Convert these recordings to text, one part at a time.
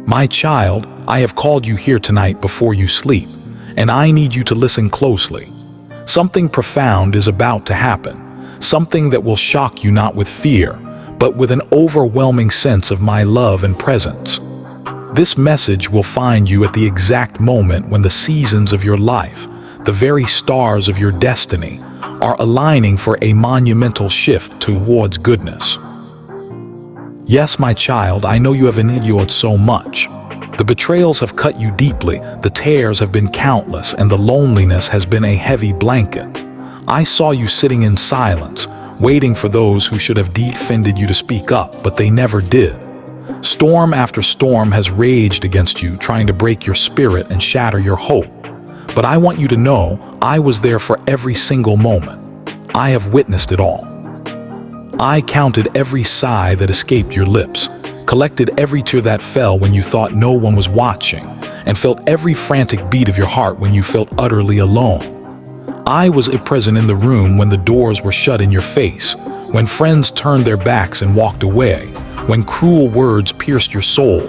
My child, I have called you here tonight before you sleep, and I need you to listen closely. Something profound is about to happen, something that will shock you not with fear, but with an overwhelming sense of my love and presence. This message will find you at the exact moment when the seasons of your life, the very stars of your destiny, are aligning for a monumental shift towards goodness. Yes, my child, I know you have endured so much. The betrayals have cut you deeply, the tears have been countless, and the loneliness has been a heavy blanket. I saw you sitting in silence, waiting for those who should have defended you to speak up, but they never did. Storm after storm has raged against you, trying to break your spirit and shatter your hope. But I want you to know, I was there for every single moment. I have witnessed it all. I counted every sigh that escaped your lips, collected every tear that fell when you thought no one was watching, and felt every frantic beat of your heart when you felt utterly alone. I was present in the room when the doors were shut in your face, when friends turned their backs and walked away, when cruel words pierced your soul,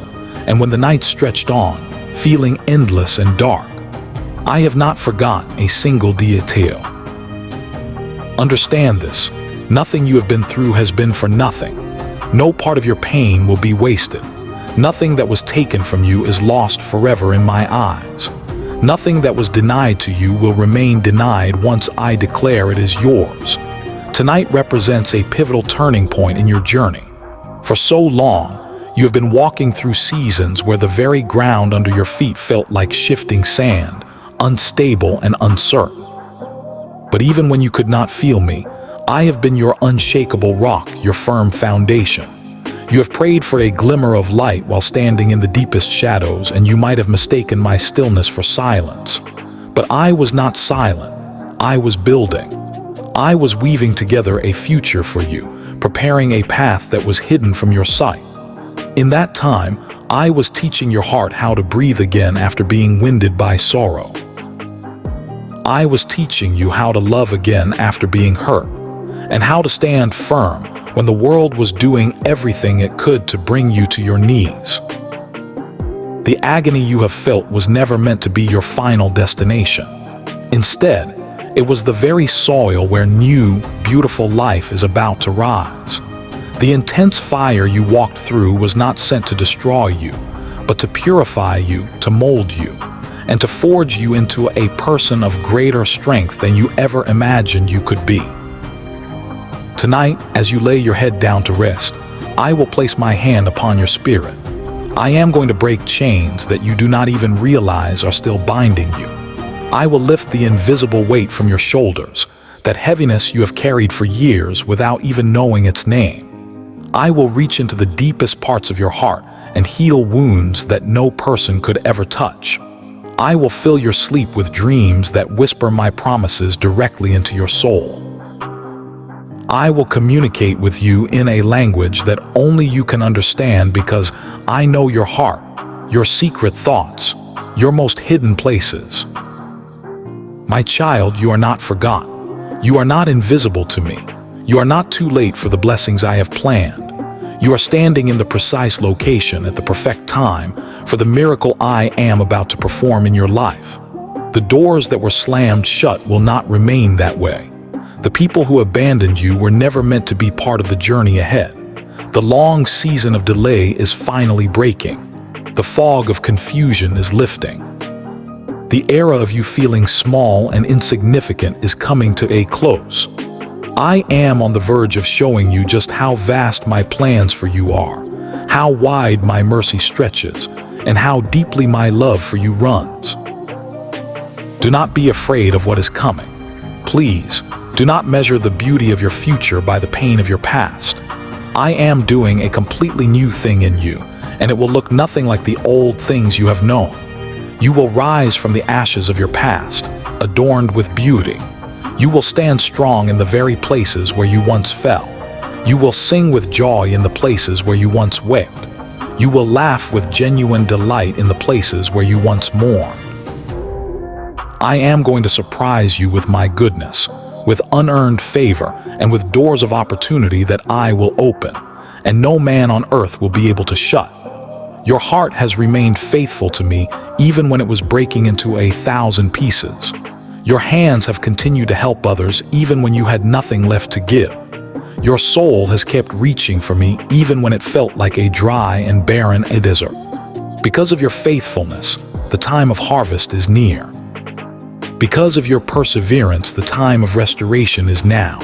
and when the night stretched on, feeling endless and dark. I have not forgotten a single detail. Understand this, nothing you have been through has been for nothing. No part of your pain will be wasted. Nothing that was taken from you is lost forever in my eyes. Nothing that was denied to you will remain denied once I declare it is yours. Tonight represents a pivotal turning point in your journey. For so long, you have been walking through seasons where the very ground under your feet felt like shifting sand, unstable and uncertain. But even when you could not feel me, I have been your unshakable rock, your firm foundation. You have prayed for a glimmer of light while standing in the deepest shadows, and you might have mistaken my stillness for silence. But I was not silent. I was building. I was weaving together a future for you, preparing a path that was hidden from your sight. In that time, I was teaching your heart how to breathe again after being winded by sorrow. I was teaching you how to love again after being hurt, and how to stand firm when the world was doing everything it could to bring you to your knees. The agony you have felt was never meant to be your final destination. Instead, it was the very soil where new, beautiful life is about to rise. The intense fire you walked through was not sent to destroy you, but to purify you, to mold you, and to forge you into a person of greater strength than you ever imagined you could be. Tonight, as you lay your head down to rest, I will place my hand upon your spirit. I am going to break chains that you do not even realize are still binding you. I will lift the invisible weight from your shoulders, that heaviness you have carried for years without even knowing its name. I will reach into the deepest parts of your heart and heal wounds that no person could ever touch. I will fill your sleep with dreams that whisper my promises directly into your soul. I will communicate with you in a language that only you can understand, because I know your heart, your secret thoughts, your most hidden places. My child, you are not forgotten. You are not invisible to me. You are not too late for the blessings I have planned. You are standing in the precise location at the perfect time for the miracle I am about to perform in your life. The doors that were slammed shut will not remain that way. The people who abandoned you were never meant to be part of the journey ahead. The long season of delay is finally breaking. The fog of confusion is lifting. The era of you feeling small and insignificant is coming to a close. I am on the verge of showing you just how vast my plans for you are, how wide my mercy stretches, and how deeply my love for you runs. Do not be afraid of what is coming. Please, do not measure the beauty of your future by the pain of your past. I am doing a completely new thing in you, and it will look nothing like the old things you have known. You will rise from the ashes of your past, adorned with beauty. You will stand strong in the very places where you once fell. You will sing with joy in the places where you once wept. You will laugh with genuine delight in the places where you once mourned. I am going to surprise you with my goodness, with unearned favor, and with doors of opportunity that I will open, and no man on earth will be able to shut. Your heart has remained faithful to me even when it was breaking into 1,000 pieces. Your hands have continued to help others even when you had nothing left to give. Your soul has kept reaching for me even when it felt like a dry and barren desert. Because of your faithfulness, the time of harvest is near. Because of your perseverance, the time of restoration is now.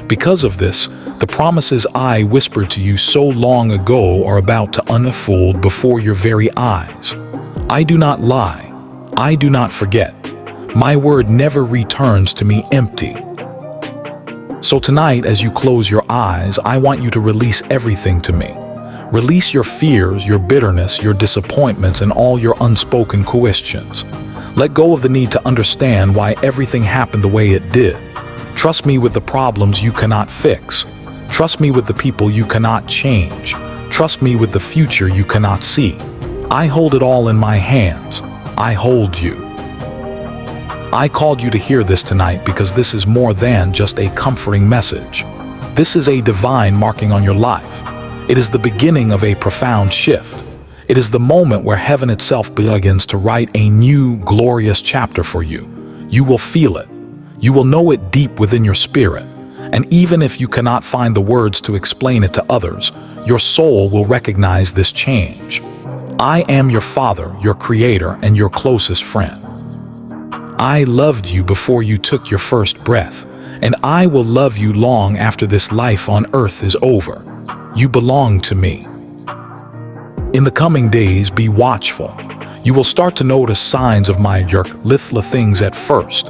Because of this, the promises I whispered to you so long ago are about to unfold before your very eyes. I do not lie. I do not forget. My word never returns to me empty. So tonight, as you close your eyes, I want you to release everything to me. Release your fears, your bitterness, your disappointments, and all your unspoken questions. Let go of the need to understand why everything happened the way it did. Trust me with the problems you cannot fix. Trust me with the people you cannot change. Trust me with the future you cannot see. I hold it all in my hands. I hold you. I called you to hear this tonight because this is more than just a comforting message. This is a divine marking on your life. It is the beginning of a profound shift. It is the moment where heaven itself begins to write a new, glorious chapter for you. You will feel it. You will know it deep within your spirit. And even if you cannot find the words to explain it to others, your soul will recognize this change. I am your Father, your Creator, and your closest friend. I loved you before you took your first breath, and I will love you long after this life on earth is over. You belong to me. In the coming days, be watchful. You will start to notice signs of my little things at first.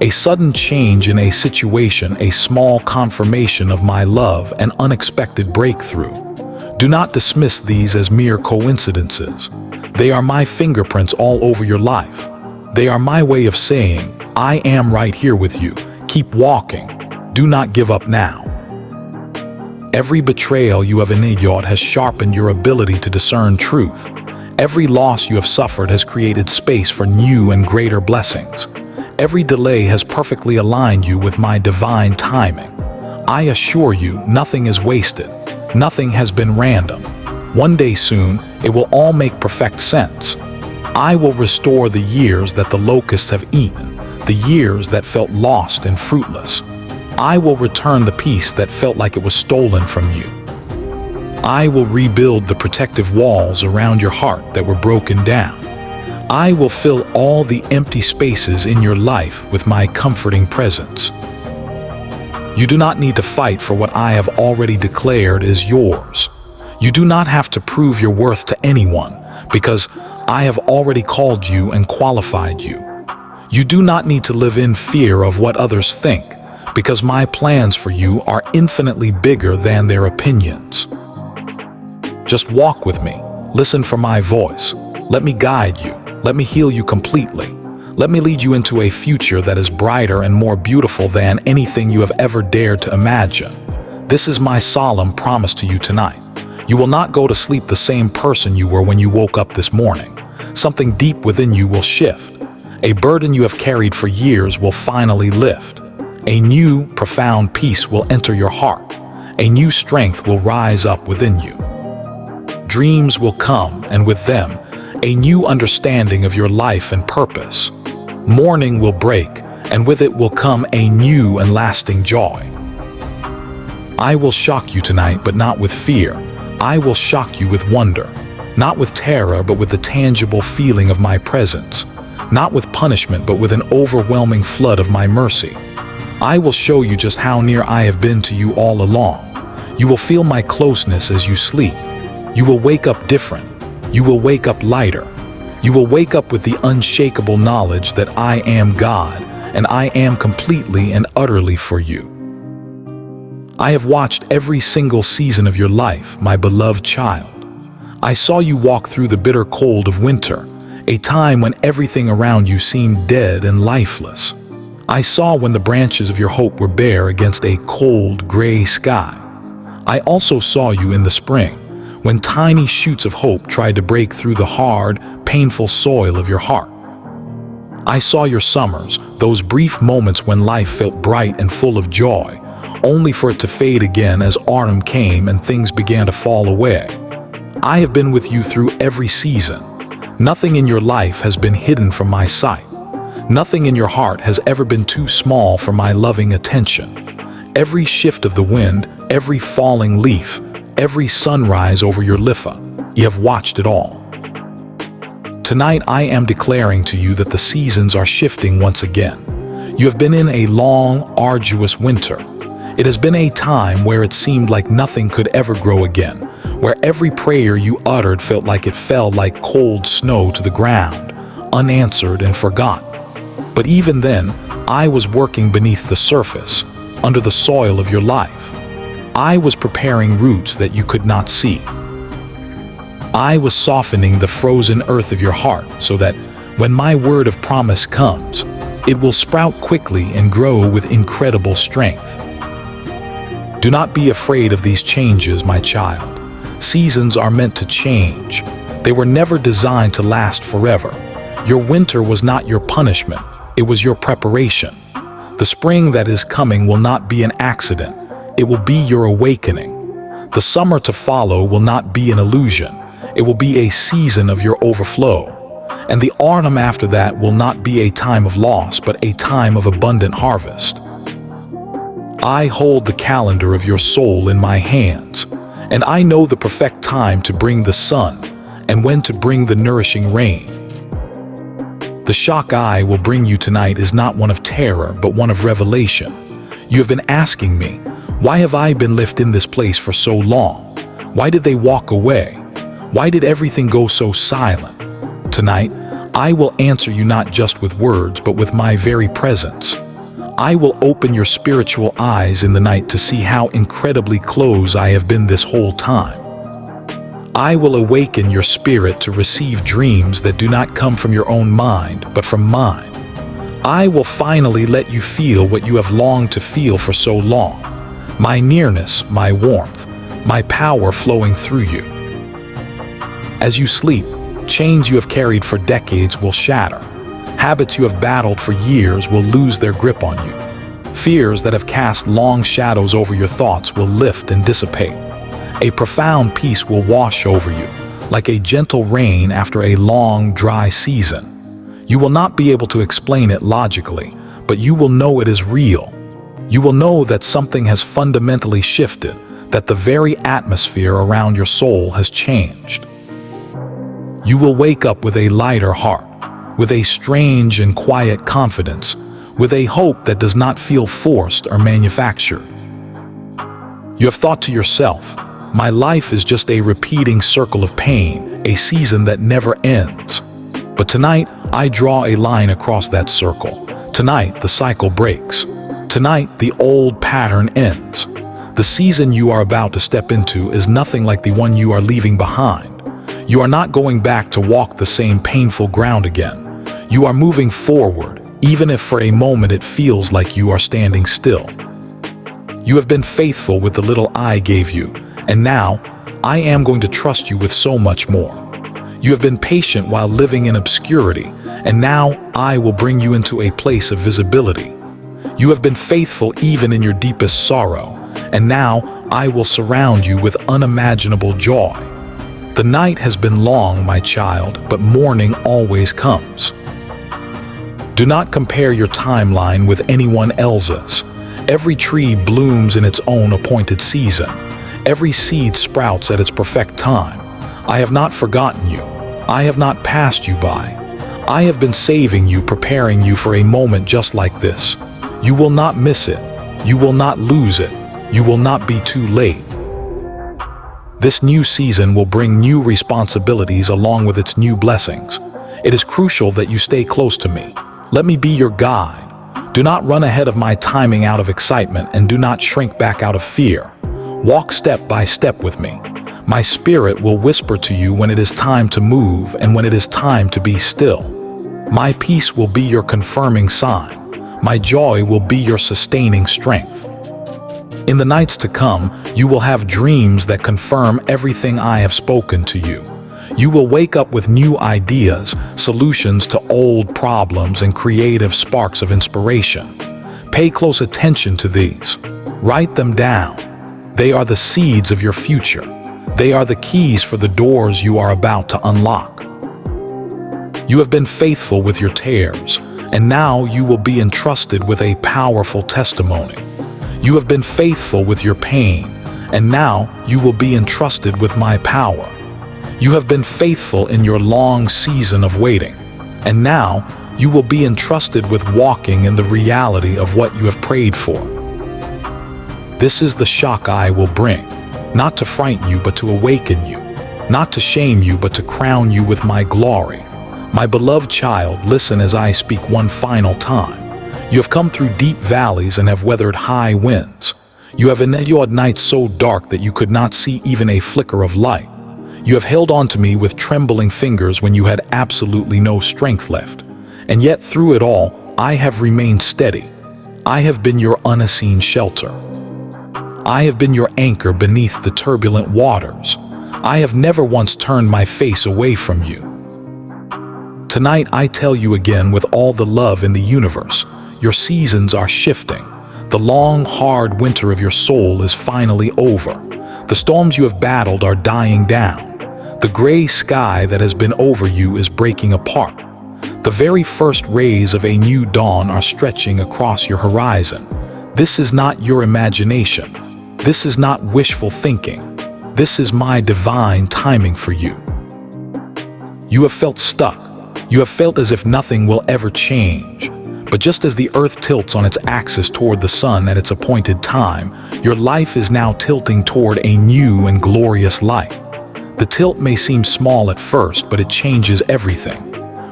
A sudden change in a situation, a small confirmation of my love, an unexpected breakthrough. Do not dismiss these as mere coincidences. They are my fingerprints all over your life. They are my way of saying, I am right here with you. Keep walking. Do not give up now. Every betrayal you have endured has sharpened your ability to discern truth. Every loss you have suffered has created space for new and greater blessings. Every delay has perfectly aligned you with my divine timing. I assure you, nothing is wasted. Nothing has been random. One day soon, it will all make perfect sense. I will restore the years that the locusts have eaten, the years that felt lost and fruitless. I will return the peace that felt like it was stolen from you. I will rebuild the protective walls around your heart that were broken down. I will fill all the empty spaces in your life with my comforting presence. You do not need to fight for what I have already declared is yours. You do not have to prove your worth to anyone, because I have already called you and qualified you. You do not need to live in fear of what others think, because my plans for you are infinitely bigger than their opinions. Just walk with me. Listen for my voice. Let me guide you. Let me heal you completely. Let me lead you into a future that is brighter and more beautiful than anything you have ever dared to imagine. This is my solemn promise to you tonight. You will not go to sleep the same person you were when you woke up this morning. Something deep within you will shift. A burden you have carried for years will finally lift. A new, profound peace will enter your heart. A new strength will rise up within you. Dreams will come, and with them, a new understanding of your life and purpose. Morning will break, and with it will come a new and lasting joy. I will shock you tonight, but not with fear. I will shock you with wonder. Not with terror, but with the tangible feeling of my presence. Not with punishment, but with an overwhelming flood of my mercy. I will show you just how near I have been to you all along. You will feel my closeness as you sleep. You will wake up different. You will wake up lighter. You will wake up with the unshakable knowledge that I am God, and I am completely and utterly for you. I have watched every single season of your life, my beloved child. I saw you walk through the bitter cold of winter, a time when everything around you seemed dead and lifeless. I saw when the branches of your hope were bare against a cold, gray sky. I also saw you in the spring, when tiny shoots of hope tried to break through the hard, painful soil of your heart. I saw your summers, those brief moments when life felt bright and full of joy, only for it to fade again as autumn came and things began to fall away. I have been with you through every season. Nothing in your life has been hidden from my sight. Nothing in your heart has ever been too small for my loving attention. Every shift of the wind, every falling leaf, every sunrise over your lifa, you have watched it all. Tonight I am declaring to you that the seasons are shifting once again. You have been in a long, arduous winter. It has been a time where it seemed like nothing could ever grow again, where every prayer you uttered felt like it fell like cold snow to the ground, unanswered and forgotten. But even then, I was working beneath the surface, under the soil of your life. I was preparing roots that you could not see. I was softening the frozen earth of your heart so that when my word of promise comes, it will sprout quickly and grow with incredible strength. Do not be afraid of these changes, my child. Seasons are meant to change. They were never designed to last forever. Your winter was not your punishment, it was your preparation. The spring that is coming will not be an accident, it will be your awakening. The summer to follow will not be an illusion, it will be a season of your overflow. And the autumn after that will not be a time of loss, but a time of abundant harvest. I hold the calendar of your soul in my hands, and I know the perfect time to bring the sun and when to bring the nourishing rain. The shock I will bring you tonight is not one of terror, but one of revelation. You have been asking me, why have I been left in this place for so long? Why did they walk away? Why did everything go so silent? Tonight, I will answer you not just with words, but with my very presence. I will open your spiritual eyes in the night to see how incredibly close I have been this whole time. I will awaken your spirit to receive dreams that do not come from your own mind, but from mine. I will finally let you feel what you have longed to feel for so long. My nearness, my warmth, my power flowing through you. As you sleep, chains you have carried for decades will shatter. Habits you have battled for years will lose their grip on you. Fears that have cast long shadows over your thoughts will lift and dissipate. A profound peace will wash over you, like a gentle rain after a long, dry season. You will not be able to explain it logically, but you will know it is real. You will know that something has fundamentally shifted, that the very atmosphere around your soul has changed. You will wake up with a lighter heart, with a strange and quiet confidence, with a hope that does not feel forced or manufactured. You have thought to yourself, my life is just a repeating circle of pain, a season that never ends. But tonight, I draw a line across that circle. Tonight, the cycle breaks. Tonight, the old pattern ends. The season you are about to step into is nothing like the one you are leaving behind. You are not going back to walk the same painful ground again. You are moving forward, even if for a moment it feels like you are standing still. You have been faithful with the little I gave you, and now I am going to trust you with so much more. You have been patient while living in obscurity, and now I will bring you into a place of visibility. You have been faithful even in your deepest sorrow, and now I will surround you with unimaginable joy. The night has been long, my child, but morning always comes. Do not compare your timeline with anyone else's. Every tree blooms in its own appointed season. Every seed sprouts at its perfect time. I have not forgotten you. I have not passed you by. I have been saving you, preparing you for a moment just like this. You will not miss it. You will not lose it. You will not be too late. This new season will bring new responsibilities along with its new blessings. It is crucial that you stay close to me. Let me be your guide. Do not run ahead of my timing out of excitement, and do not shrink back out of fear. Walk step by step with me. My spirit will whisper to you when it is time to move and when it is time to be still. My peace will be your confirming sign. My joy will be your sustaining strength. In the nights to come, you will have dreams that confirm everything I have spoken to you. You will wake up with new ideas, solutions to old problems, and creative sparks of inspiration. Pay close attention to these. Write them down. They are the seeds of your future. They are the keys for the doors you are about to unlock. You have been faithful with your tears, and now you will be entrusted with a powerful testimony. You have been faithful with your pain, and now you will be entrusted with my power. You have been faithful in your long season of waiting, and now you will be entrusted with walking in the reality of what you have prayed for. This is the shock I will bring, not to frighten you but to awaken you, not to shame you but to crown you with my glory. My beloved child, listen as I speak one final time. You have come through deep valleys and have weathered high winds. You have endured nights so dark that you could not see even a flicker of light. You have held on to me with trembling fingers when you had absolutely no strength left. And yet through it all, I have remained steady. I have been your unseen shelter. I have been your anchor beneath the turbulent waters. I have never once turned my face away from you. Tonight I tell you again with all the love in the universe, your seasons are shifting. The long, hard winter of your soul is finally over. The storms you have battled are dying down. The gray sky that has been over you is breaking apart. The very first rays of a new dawn are stretching across your horizon. This is not your imagination. This is not wishful thinking. This is my divine timing for you. You have felt stuck. You have felt as if nothing will ever change. But just as the earth tilts on its axis toward the sun at its appointed time, your life is now tilting toward a new and glorious light. The tilt may seem small at first, but it changes everything.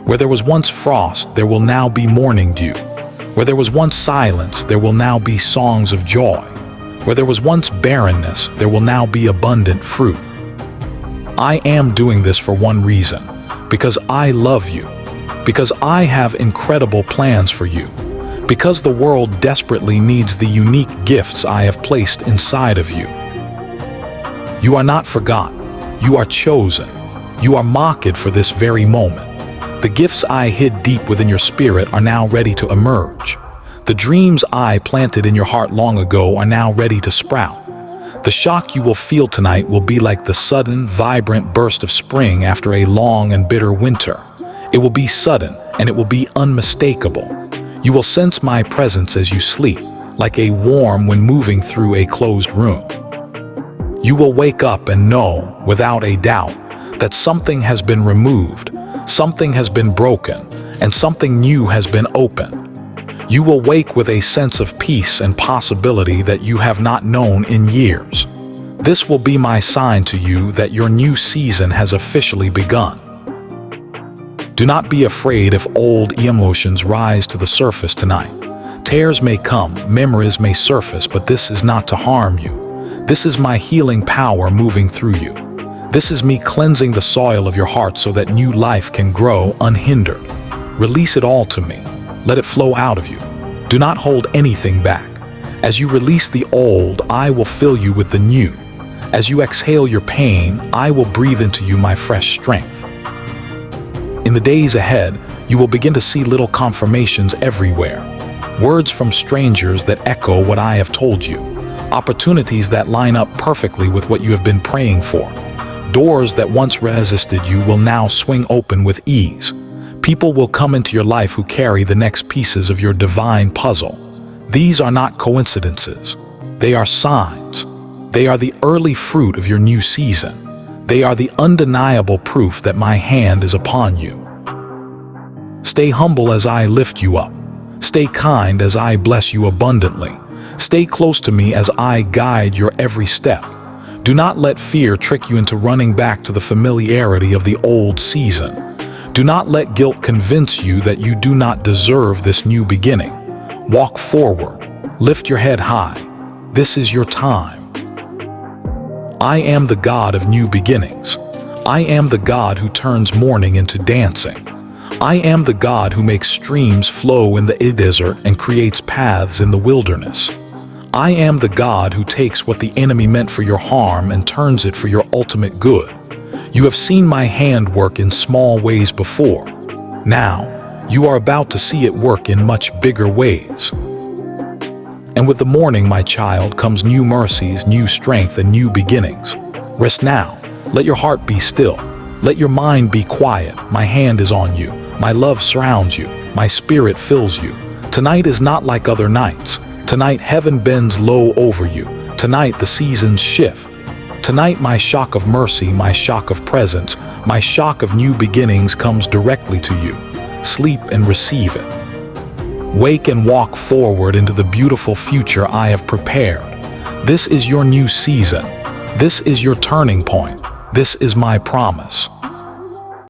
Where there was once frost, there will now be morning dew. Where there was once silence, there will now be songs of joy. Where there was once barrenness, there will now be abundant fruit. I am doing this for one reason. Because I love you, because I have incredible plans for you, because the world desperately needs the unique gifts I have placed inside of you. You are not forgotten, you are chosen, you are marked for this very moment. The gifts I hid deep within your spirit are now ready to emerge. The dreams I planted in your heart long ago are now ready to sprout. The shock you will feel tonight will be like the sudden, vibrant burst of spring after a long and bitter winter. It will be sudden, and it will be unmistakable. You will sense my presence as you sleep, like a warm when moving through a closed room. You will wake up and know, without a doubt, that something has been removed, something has been broken, and something new has been opened. You will wake with a sense of peace and possibility that you have not known in years. This will be my sign to you that your new season has officially begun. Do not be afraid if old emotions rise to the surface tonight. Tears may come, memories may surface, but this is not to harm you. This is my healing power moving through you. This is me cleansing the soil of your heart so that new life can grow unhindered. Release it all to me. Let it flow out of you. Do not hold anything back. As you release the old, I will fill you with the new. As you exhale your pain, I will breathe into you my fresh strength. In the days ahead, you will begin to see little confirmations everywhere. Words from strangers that echo what I have told you. Opportunities that line up perfectly with what you have been praying for. Doors that once resisted you will now swing open with ease. People will come into your life who carry the next pieces of your divine puzzle. These are not coincidences. They are signs. They are the early fruit of your new season. They are the undeniable proof that my hand is upon you. Stay humble as I lift you up. Stay kind as I bless you abundantly. Stay close to me as I guide your every step. Do not let fear trick you into running back to the familiarity of the old season. Do not let guilt convince you that you do not deserve this new beginning. Walk forward. Lift your head high. This is your time. I am the God of new beginnings. I am the God who turns mourning into dancing. I am the God who makes streams flow in the desert and creates paths in the wilderness. I am the God who takes what the enemy meant for your harm and turns it for your ultimate good. You have seen my hand work in small ways before. Now, you are about to see it work in much bigger ways. And with the morning, my child, comes new mercies, new strength, and new beginnings. Rest now. Let your heart be still. Let your mind be quiet. My hand is on you. My love surrounds you. My spirit fills you. Tonight is not like other nights. Tonight heaven bends low over you. Tonight the seasons shift. Tonight my shock of mercy, my shock of presence, my shock of new beginnings comes directly to you. Sleep and receive it. Wake and walk forward into the beautiful future I have prepared. This is your new season. This is your turning point. This is my promise.